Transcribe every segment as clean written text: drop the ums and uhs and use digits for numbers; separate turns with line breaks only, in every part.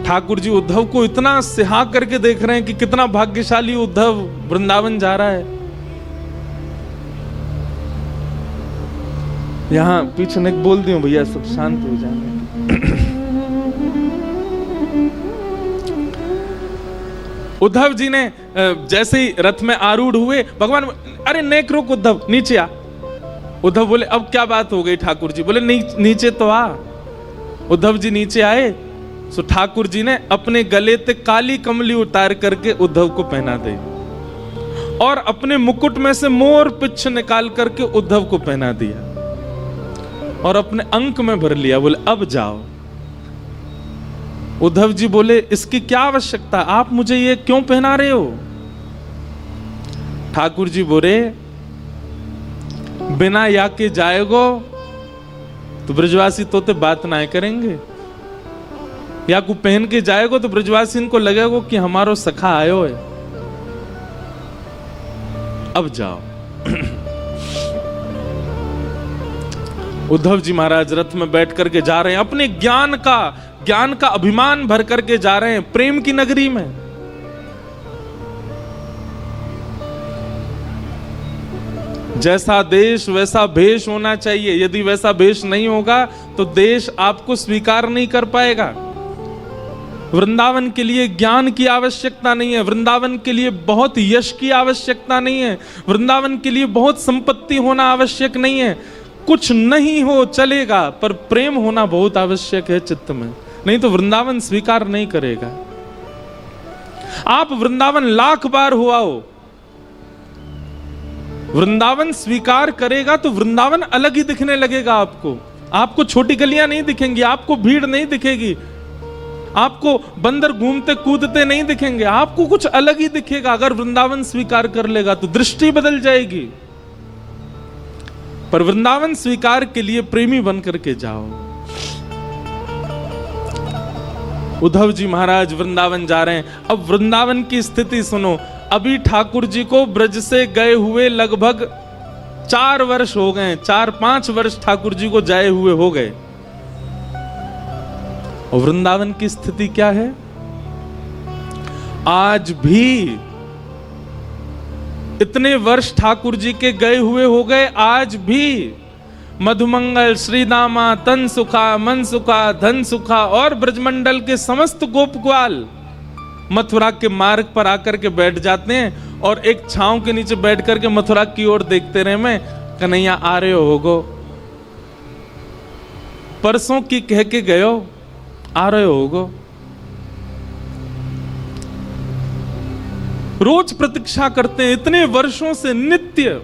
ठाकुर जी उद्धव को इतना सिहा करके देख रहे हैं कि कितना भाग्यशाली उद्धव वृंदावन जा रहा है। यहां पीछे ने बोल दियो भैया सब शांत हो जाए। उद्धव जी ने जैसे ही रथ में आरूढ़ हुए, भगवान अरे नेक रुक उद्धव, नीचे आ। उद्धव बोले अब क्या बात हो गई ठाकुर जी? बोले नीचे तो आ। उद्धव जी नीचे आए, सो ठाकुर जी ने अपने गले ते काली कमली उतार करके उद्धव को पहना दी और अपने मुकुट में से मोर पिच्छ निकाल करके उद्धव को पहना दिया और अपने अंक में भर लिया। बोले अब जाओ। उद्धव जी बोले इसकी क्या आवश्यकता, आप मुझे ये क्यों पहना रहे हो? ठाकुर जी बोले बिना या के जाएगो तो ब्रजवासी तोते बात ना करेंगे, या को पहन के जाएगो तो ब्रजवासी इनको लगेगो कि हमारो सखा आयो है। अब जाओ। उद्धव जी महाराज रथ में बैठ करके जा रहे हैं, अपने ज्ञान का अभिमान भर करके जा रहे हैं प्रेम की नगरी में। जैसा देश वैसा भेष होना चाहिए। यदि वैसा भेष नहीं होगा तो देश आपको स्वीकार नहीं कर पाएगा। वृंदावन के लिए ज्ञान की आवश्यकता नहीं है, वृंदावन के लिए बहुत यश की आवश्यकता नहीं है, वृंदावन के लिए बहुत संपत्ति होना आवश्यक नहीं है। कुछ नहीं हो चलेगा, पर प्रेम होना बहुत आवश्यक है चित्त में, नहीं तो वृंदावन स्वीकार नहीं करेगा। आप वृंदावन लाख बार हुआ हो, वृंदावन स्वीकार करेगा तो वृंदावन अलग ही दिखने लगेगा आपको। आपको छोटी गलियां नहीं दिखेंगी, आपको भीड़ नहीं दिखेगी, आपको बंदर घूमते कूदते नहीं दिखेंगे, आपको कुछ अलग ही दिखेगा। अगर वृंदावन स्वीकार कर लेगा तो दृष्टि बदल जाएगी। पर वृंदावन स्वीकार के लिए प्रेमी बन करके जाओ। उद्धव जी महाराज वृंदावन जा रहे हैं। अब वृंदावन की स्थिति सुनो। अभी ठाकुर जी को ब्रज से गए हुए लगभग 4 वर्ष हो गए, 4-5 वर्ष ठाकुर जी को जाए हुए हो गए। और वृंदावन की स्थिति क्या है? आज भी इतने वर्ष ठाकुर जी के गए हुए हो गए, आज भी मधुमंगल, श्रीदामा, तन सुखा, मन सुखा, धन सुखा और ब्रजमंडल के समस्त गोप ग्वाल मथुरा के मार्ग पर आकर के बैठ जाते हैं और एक छांव के नीचे बैठ करके मथुरा की ओर देखते रहे। मैं कन्हैया आ रहे होगो, परसों की कह के गयो, आ रहे होगो। रोज प्रतीक्षा करते हैं इतने वर्षों से नित्य,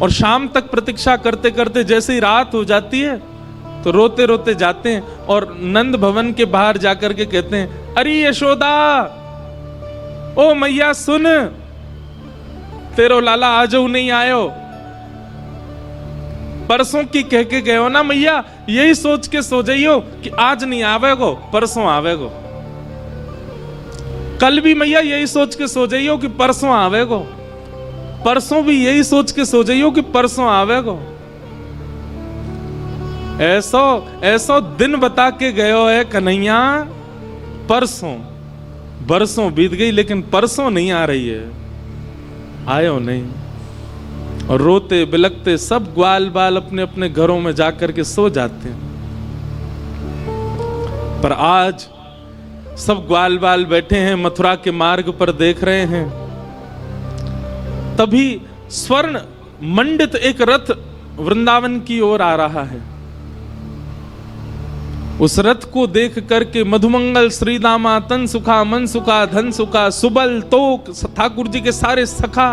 और शाम तक प्रतीक्षा करते करते जैसे ही रात हो जाती है तो रोते रोते जाते हैं और नंद भवन के बाहर जाकर के कहते हैं अरे यशोदा, ओ मैया सुन, तेरो लाला आजो नहीं आयो। परसों की कह के गयो ना मैया, यही सोच के सो जाइयो कि आज नहीं आवेगो, परसों आवेगो। कल भी मैया यही सोच के सो जाइयो कि परसों आवेगो, परसों भी यही सोच के सो जाइयो कि परसों आवेगो। ऐसो दिन बता के गयो है कन्हैया, परसों बरसों बीत गई लेकिन परसों नहीं आ रही है, आयो नहीं। और रोते बिलखते सब ग्वाल बाल अपने अपने घरों में जाकर के सो जाते हैं। पर आज सब ग्वाल बाल बैठे हैं मथुरा के मार्ग पर देख रहे हैं। तभी स्वर्ण मंडित एक रथ वृंदावन की ओर आ रहा है। उस रथ को देख करके मधुमंगल, श्रीदामा, तन सुखा, मन सुखा, धन सुखा, सुबल, तोक, ठाकुर जी के सारे सखा,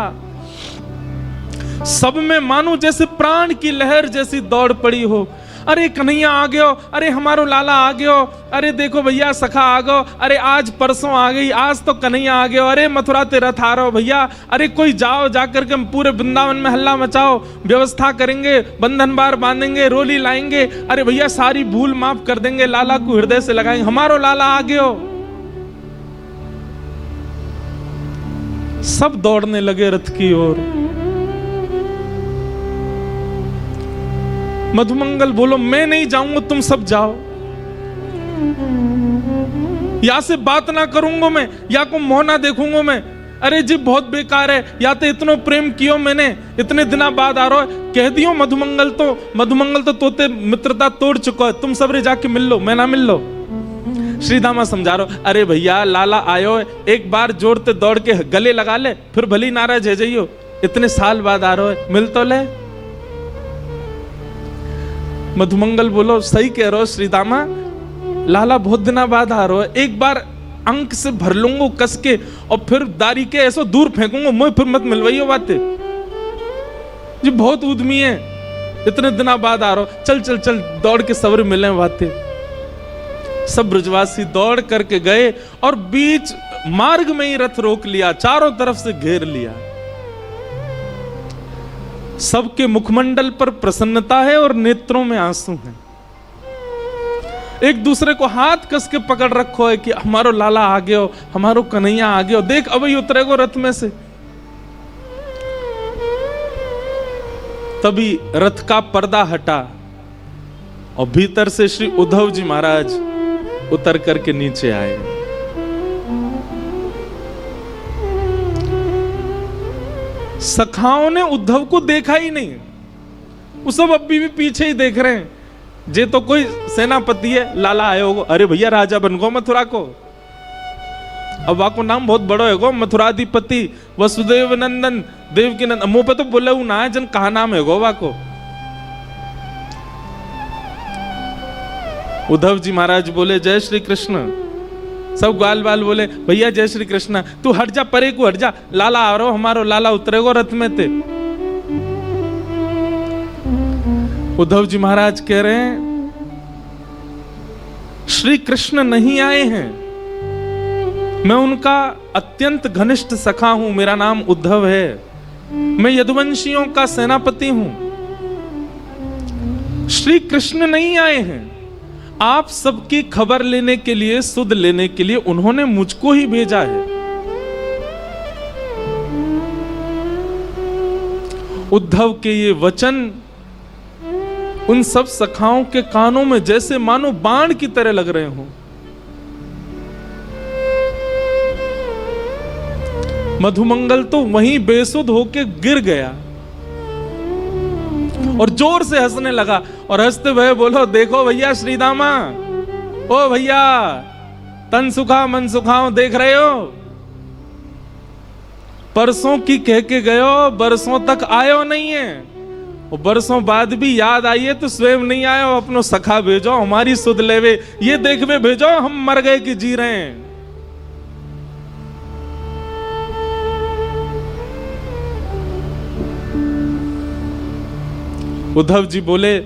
सब में मानो जैसे प्राण की लहर जैसी दौड़ पड़ी हो। अरे कन्हैया आ गयो, अरे हमारो लाला आ गयो, अरे देखो भैया सखा आ गयो, अरे आज परसों आ गई, आज तो कन्हैया आ गयो, अरे मथुरा ते रथ आ रहा भैया, अरे कोई जाओ, जाकर के पूरे वृंदावन में हल्ला मचाओ, व्यवस्था करेंगे, बंधन बार बांधेंगे, रोली लाएंगे, अरे भैया सारी भूल माफ कर देंगे, लाला को हृदय से लगाएंगे, हमारो लाला आ गयो। सब दौड़ने लगे रथ की ओर। मधुमंगल बोलो मैं नहीं जाऊंगा, तुम सब जाओ। या से बात ना करूंगा मैं, या को मुंह ना देखूंगा मैं। अरे जी बहुत बेकार है, या तो इतनो प्रेम कियो मैंने, इतने दिना बाद आ रहा है, कह दियो मधुमंगल तो तोते मित्रता तोड़ चुका है, तुम सबरे जाके मिल लो, मैं ना मिल लो। श्री दामा समझा रहा, अरे भैया लाला आयो, एक बार जोड़ते दौड़ के गले लगा ले, फिर भली नाराज है जाइयो, इतने साल बाद आ रहा है, मिल तो ले। मधुमंगल बोलो सही कह रहे हो श्री दामा, लाला बहुत दिना बाद आ रहा है, एक बार अंक से भर लूंगा कस के और फिर दारी के ऐसो दूर फेंकूंगा, मुझे फिर मत मिलवाइयो बातें जी, बहुत उद्यमी है, इतने दिना बाद आ रहा हो, चल चल चल दौड़ के सबर मिले बातें। सब ब्रजवासी दौड़ करके गए और बीच मार्ग में ही रथ रोक लिया, चारों तरफ से घेर लिया। सबके मुखमंडल पर प्रसन्नता है और नेत्रों में आंसू हैं। एक दूसरे को हाथ कस के पकड़ रखो है कि हमारो लाला आ गयो, हमारो कन्हैया आ गयो, देख अब ही उतरेगो रथ में से। तभी रथ का पर्दा हटा और भीतर से श्री उद्धव जी महाराज उतर करके नीचे आए। सखाओं ने उद्धव को देखा ही नहीं, वो सब अभी भी पीछे ही देख रहे हैं। जे तो कोई सेनापति है, लाला आए होगो, अरे भैया राजा बन गो मथुरा को, अब वाको नाम बहुत बड़ो है गो, मथुराधिपति वसुदेव नंदन देवकी नंदन, मुंह पे तो बोले वो ना है जन कहा नाम है गो वाको। उद्धव जी महाराज बोले जय श्री कृष्ण, सब ग्वाल बाल बोले भैया जय श्री कृष्ण, तू हट जा परे को हट जा, लाला आ रहा हमारो, लाला उतरेगो रथ में ते। उद्धव जी महाराज कह रहे हैं श्री कृष्ण नहीं आए हैं, मैं उनका अत्यंत घनिष्ठ सखा हूं, मेरा नाम उद्धव है, मैं यदुवंशियों का सेनापति हूं। श्री कृष्ण नहीं आए हैं, आप सबकी खबर लेने के लिए, सुध लेने के लिए उन्होंने मुझको ही भेजा है। उद्धव के ये वचन उन सब सखाओं के कानों में जैसे मानो बाण की तरह लग रहे हों। मधुमंगल तो वहीं बेसुध होके गिर गया और जोर से हंसने लगा और हंसते हुए बोलो देखो भैया श्रीदामा, ओ भैया तन सुखा मन सुखाओ, देख रहे हो परसों की कह के गयो, बरसों तक आयो नहीं है, और बरसों बाद भी याद आई है तो स्वयं नहीं आयो, अपनो सखा भेजो हमारी सुध लेवे, ये देखवे भेजो हम मर गए कि जी रहे हैं। उद्धव जी बोले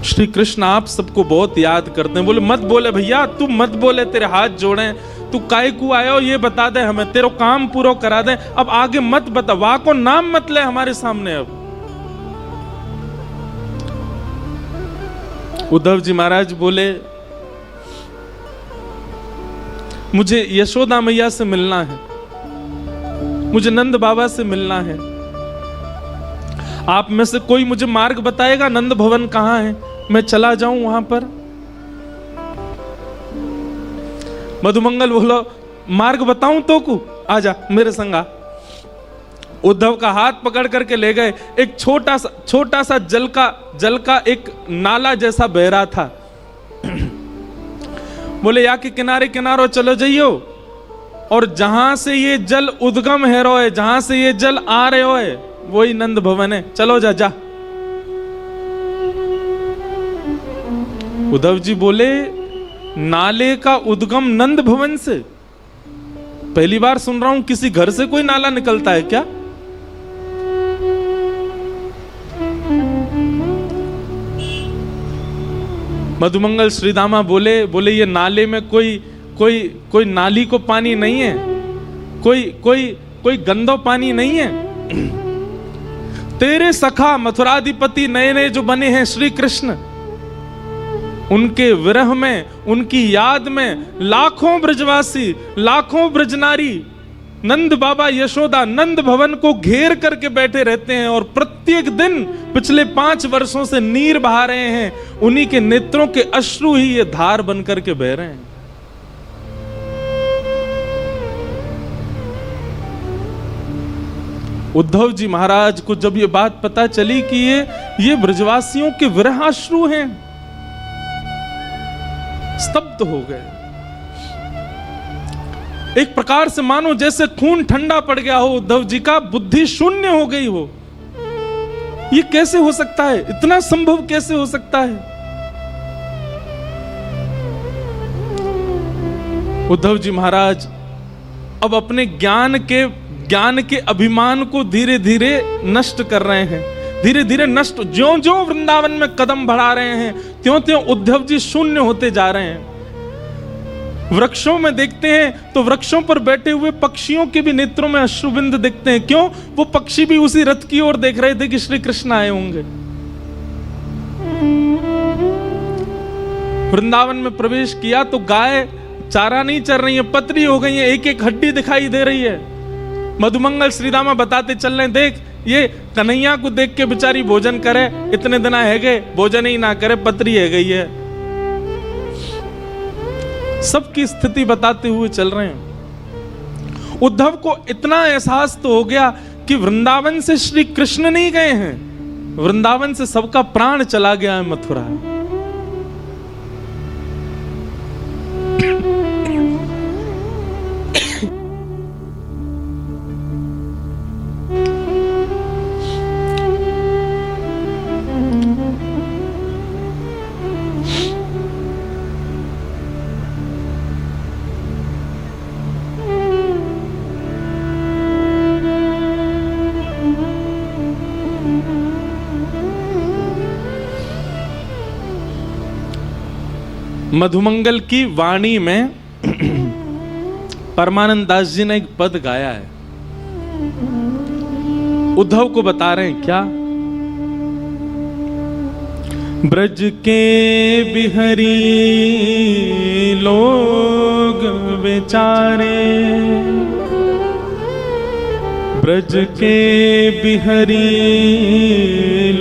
श्री कृष्ण आप सबको बहुत याद करते हैं। बोले मत बोले भैया, तू मत बोले, तेरे हाथ जोड़े, तू काय को आयो ये बता दे हमें, तेरो काम पूरा करा दे, अब आगे मत बता, वाह को नाम मत ले हमारे सामने। अब उद्धव जी महाराज बोले मुझे यशोदा मैया से मिलना है, मुझे नंद बाबा से मिलना है, आप में से कोई मुझे मार्ग बताएगा, नंद भवन कहां है, मैं चला जाऊं वहां पर। मधुमंगल बोलो मार्ग बताऊं तो को, आजा मेरे संग आ। उद्धव का हाथ पकड़ करके ले गए, एक छोटा सा जल का एक नाला जैसा बह रहा था। बोले या के किनारे किनारो चलो जाइयो, और जहां से ये जल उद्गम है रोए, जहां से ये जल आ रहे हो वही नंद भवन है, चलो जा जा। उद्धव जी बोले नाले का उद्गम नंद भवन से? पहली बार सुन रहा हूं, किसी घर से कोई नाला निकलता है क्या? मधुमंगल श्रीदामा बोले ये नाले में कोई नाली को पानी नहीं है, कोई गंदो पानी नहीं है। तेरे सखा मथुराधिपति नए नए जो बने हैं श्री कृष्ण, उनके विरह में, उनकी याद में लाखों ब्रजवासी, लाखों ब्रजनारी नंद बाबा यशोदा नंद भवन को घेर करके बैठे रहते हैं और प्रत्येक दिन पिछले 5 वर्षों से नीर बहा रहे हैं। उन्हीं के नेत्रों के अश्रु ही ये धार बन करके बह रहे हैं। उद्धव जी महाराज को जब ये बात पता चली कि ये ब्रजवासियों के विरहाश्रु हैं, स्तब्ध हो गए। एक प्रकार से मानो जैसे खून ठंडा पड़ गया हो उद्धव जी का, बुद्धि शून्य हो गई हो। ये कैसे हो सकता है? इतना संभव कैसे हो सकता है? उद्धव जी महाराज अब अपने ज्ञान के अभिमान को धीरे धीरे नष्ट कर रहे हैं। धीरे धीरे नष्ट, ज्यों ज्यों वृंदावन में कदम बढ़ा रहे हैं त्यों त्यों उद्धव जी शून्य होते जा रहे हैं। वृक्षों में देखते हैं तो वृक्षों पर बैठे हुए पक्षियों के भी नेत्रों में अश्रुबिंद दिखते हैं। क्यों? वो पक्षी भी उसी रथ की ओर देख रहे थे कि श्री कृष्ण आए होंगे। वृंदावन में प्रवेश किया तो गाय चारा नहीं चर रही है, पतली हो गई है, एक एक हड्डी दिखाई दे रही है। मधुमंगल श्रीदामा बताते चल रहे, देख ये कन्हैया को देख के बेचारी भोजन करे, इतने दिन है गए भोजन ही ना करे, पतरी है गई है। सबकी स्थिति बताते हुए चल रहे हैं। उद्धव को इतना एहसास तो हो गया कि वृंदावन से श्री कृष्ण नहीं गए हैं, वृंदावन से सबका प्राण चला गया है मथुरा। मधुमंगल की वाणी में परमानंद दास जी ने एक पद गाया है, उद्धव को बता रहे हैं क्या? ब्रज के बिहरी लोग बेचारे, ब्रज के बिहरी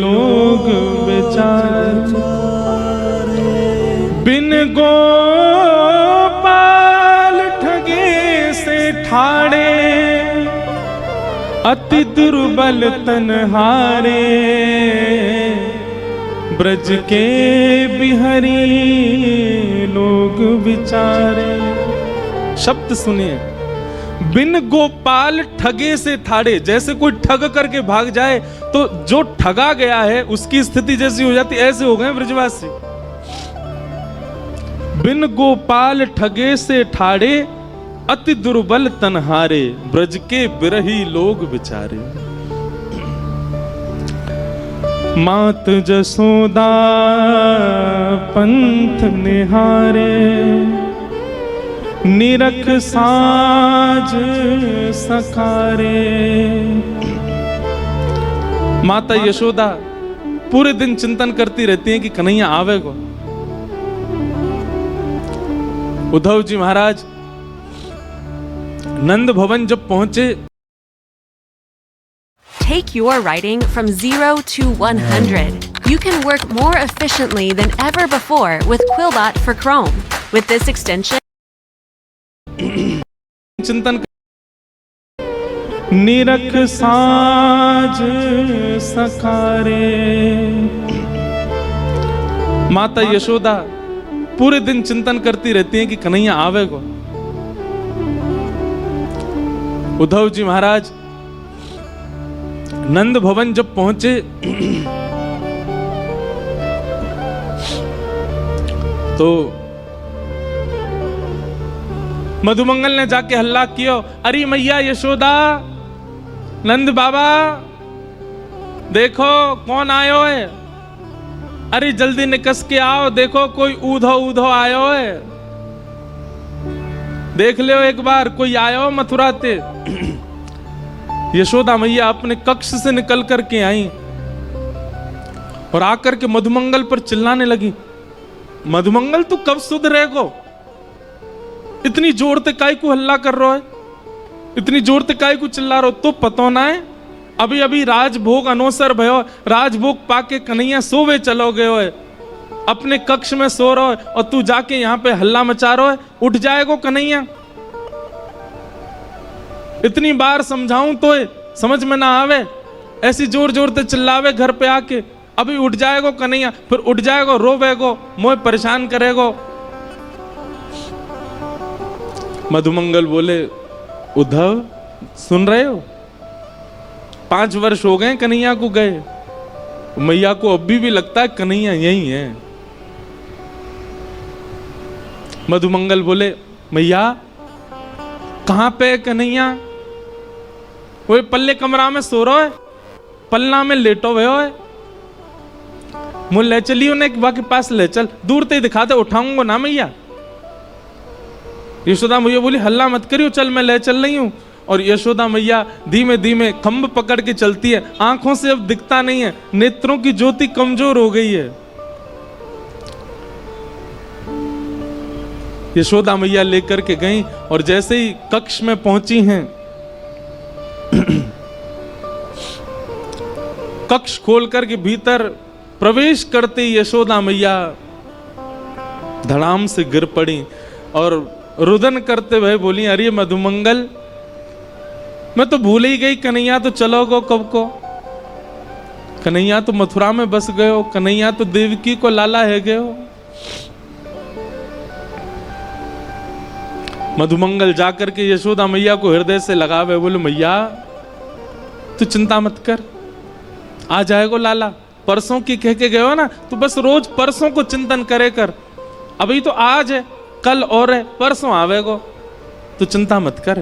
लोग बेचारे, बिन गोपाल ठगे से ठाड़े, अति दुर्बल तनहारे, ब्रज के बिहरी लोग बिचारे। शब्द सुनिए, बिन गोपाल ठगे से ठाड़े, जैसे कोई ठग करके भाग जाए तो जो ठगा गया है उसकी स्थिति जैसी हो जाती, ऐसे हो गए ब्रजवासी। बिन गोपाल ठगे से ठाड़े, अति दुर्बल तनहारे, ब्रज के बिरही लोग बिचारे। मात जसोदा पंथ निहारे, निरख साज सकारे। माता यशोदा पूरे दिन चिंतन करती रहती हैं कि कन्हैया आवेगा। उद्धव जी महाराज नंद भवन जब पहुंचे,
Take your writing from 0 to 100. You can work more efficiently than ever before with Quillbot for Chrome. With this extension,
चिंतन निरख साज सकारे। माता यशोदा पूरे दिन चिंतन करती रहती हैं कि कन्हैया आवेगा। उद्धव जी महाराज नंद भवन जब पहुंचे तो मधुमंगल ने जाके हल्ला किया, अरे मैया यशोदा, नंद बाबा देखो कौन आयो है, अरे जल्दी निकस के आओ, देखो कोई ऊधो ऊधो आयो है, देख लो एक बार कोई आयो मथुरा ते। यशोदा मैया अपने कक्ष से निकल करके आई और आकर के मधुमंगल पर चिल्लाने लगी, मधुमंगल तू कब सुधरेगो? इतनी जोर ते काय को हल्ला कर रहा है, इतनी जोर ते काय को चिल्ला रहा हो? तो पतो ना है अभी अभी राजभोग अनोसर भयो, राजभोग पाके कन्हैया सोवे चलो गयो है, अपने कक्ष में सो रहा है और तू जाके यहाँ पे हल्ला मचा रहा है। उठ जाएगो कन्हैया? इतनी बार समझाऊं तो समझ में ना आवे, ऐसी जोर जोर ते चिल्लावे घर पे आके। अभी उठ जाएगो कन्हैया, फिर उठ जाएगो, रोवेगो, मोए परेशान करेगो। मधुमंगल बोले उद्धव सुन रहे हो, 5 वर्ष हो गए कन्हैया को गए, मैया को अभी भी लगता है कन्हैया यही है। मधुमंगल बोले मैया कहां पे कन्हैया? वो पल्ले कमरा में सो रहा है, पलना में लेटो हुए है। मुझे ले चलियो ने बाकी पास ले चल, दूर ते दिखा दे, उठाऊंगा ना मैया। यशोदा मैया बोली हल्ला मत करियो, चल मैं ले चल रही हूं। और यशोदा मैया धीमे धीमे खंभ पकड़ के चलती है, आंखों से अब दिखता नहीं है, नेत्रों की ज्योति कमजोर हो गई है। यशोदा मैया लेकर के गई और जैसे ही कक्ष में पहुंची हैं, कक्ष खोल करके भीतर प्रवेश करते ही यशोदा मैया धड़ाम से गिर पड़ी और रुदन करते हुए बोली अरे मधुमंगल, मैं तो भूल ही गई, कन्हैया तो चलोगो कब को, कन्हैया तो मथुरा में बस गए हो, कन्हैया तो देवकी को लाला है गए हो। मधुमंगल जाकर के यशोदा मैया को हृदय से लगावे, बोले मैया तू चिंता मत कर, आ जाएगो लाला, परसों की कह के गए हो ना, तो बस रोज परसों को चिंतन करे कर, अभी तो आज है, कल और है, परसों आवेगो, तू चिंता मत कर।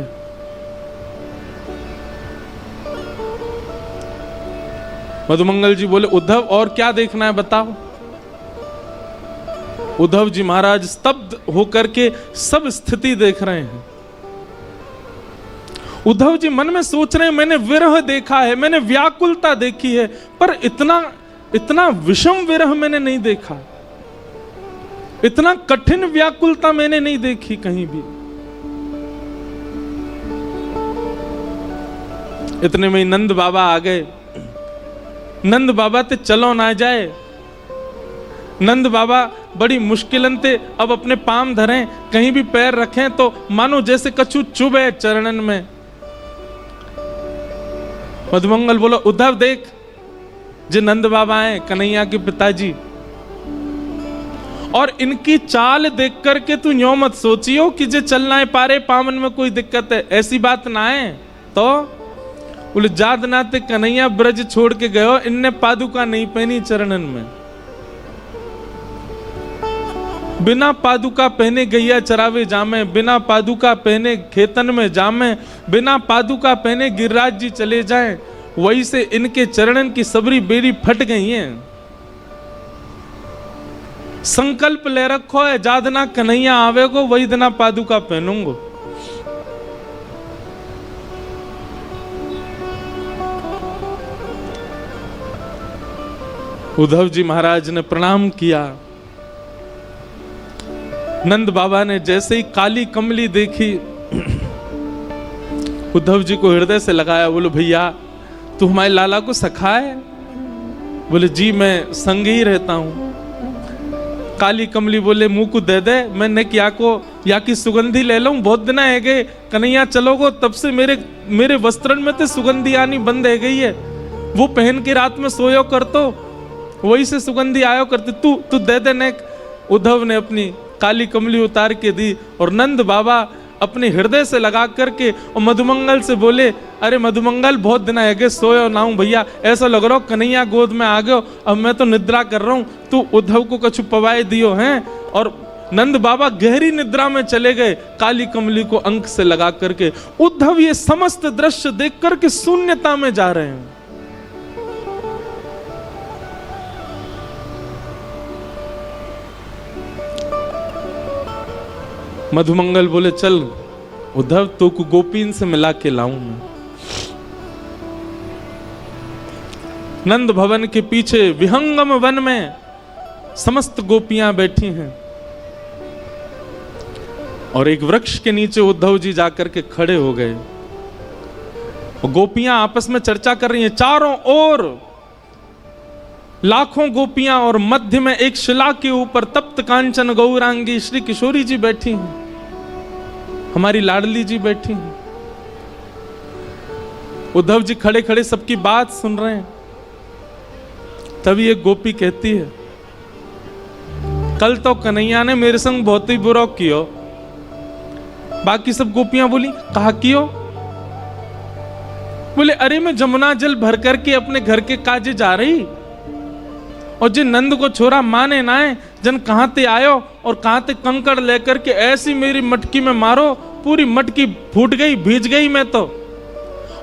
मधुमंगल जी बोले उद्धव और क्या देखना है बताओ। उद्धव जी महाराज स्तब्ध होकर के सब स्थिति देख रहे हैं। उद्धव जी मन में सोच रहे हैं मैंने विरह देखा है, मैंने व्याकुलता देखी है, पर इतना विषम विरह मैंने नहीं देखा, इतना कठिन व्याकुलता मैंने नहीं देखी कहीं भी। इतने में नंद बाबा आ गए। नंद बाबा ते चलो ना जाए, नंद बाबा बड़ी मुश्किलन ते अब अपने पाम धरें, कहीं भी पैर रखें तो मानो जैसे कछु चुभे चरणन में। मधुमंगल बोलो उद्धव देख, जे नंद बाबा हैं कन्हैया के पिताजी, और इनकी चाल देख करके तू यूं मत सोचियो कि जे चलना है पारे पावन में कोई दिक्कत है, ऐसी बात ना है। तो बोले जाद नाते कन्हैया ब्रज छोड़ के गयो, इनने पादुका नहीं पहनी चरणन में, बिना पादुका पहने गैया चरावे जामे, बिना पादुका पहने खेतन में जामे, बिना पादुका पहने गिरिराज जी चले जाएं, वही से इनके चरणन की सबरी बेरी फट गई हैं। संकल्प ले रखो है, जादना कन्हैया आवेगो वही दिना पादुका पहनूंगो। उद्धव जी महाराज ने प्रणाम किया। नंद बाबा ने जैसे ही काली कमली देखी, उद्धव जी को हृदय से लगाया, बोलो भैया तू हमारे लाला को सखा है? बोले जी मैं संग ही रहता हूं। काली कमली बोले मुंह को दे दे, मैं नेक या की सुगंधी ले लूं, बहुत दिन है गए कन्हैया चलोगो, तब से मेरे वस्त्रन में तो सुगंधी आनी बंद है गई है, वो पहन के रात में सोयो कर तो वही से सुगंधी आयो करती, तू दे दे नेक। उद्धव ने अपनी काली कमली उतार के दी और नंद बाबा अपने हृदय से लगा करके और मधुमंगल से बोले अरे मधुमंगल बहुत दिन आगे सोयो ना हूं भैया, ऐसा लग रहा हो कन्हैया गोद में आ गयो, अब मैं तो निद्रा कर रहा हूं, तू उद्धव को कछु पवाए दियो हैं। और नंद बाबा गहरी निद्रा में चले गए, काली कमली को अंक से लगा करके। उद्धव ये समस्त दृश्य देख करके शून्यता में जा रहे हैं। मधुमंगल बोले चल उद्धव तो को गोपीन से मिला के लाऊं मैं। नंद भवन के पीछे विहंगम वन में समस्त गोपियां बैठी हैं और एक वृक्ष के नीचे उद्धव जी जाकर के खड़े हो गए। गोपियां आपस में चर्चा कर रही हैं, चारों ओर लाखों गोपियां और मध्य में एक शिला के ऊपर तप्त कांचन गौरांगी श्री किशोरी जी बैठी हैं, हमारी लाडली जी बैठी हैं। उद्धव जी खड़े खड़े सबकी बात सुन रहे हैं। तभी एक गोपी कहती है, कल तो कन्हैया ने मेरे संग बहुत ही बुरा किया। बाकी सब गोपियां बोली, कहा कियो? बोले, अरे मैं जमुना जल भर करके अपने घर के काजे जा रही और जिन नंद को छोरा माने ना है, जन कहां ते आयो और कहां ते कंकड़ लेकर के ऐसी मेरी मटकी में मारो, पूरी मटकी फूट गई, भीज गई मैं तो।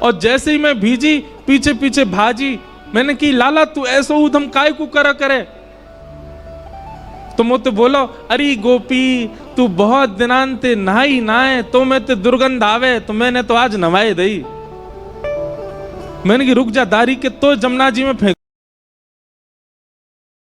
और जैसे ही मैं भीजी पीछे पीछे भाजी, मैंने की लाला तू ऐसो उधम काय को करा करे? तो मुझे बोलो, अरे गोपी तू बहुत दिनांते नहाई नाए तो मैं ते दुर्गंध आवे, तो मैंने तो आज नवाए दई। मैंने की रुक जा, दारी के तो जमुना जी में फेंक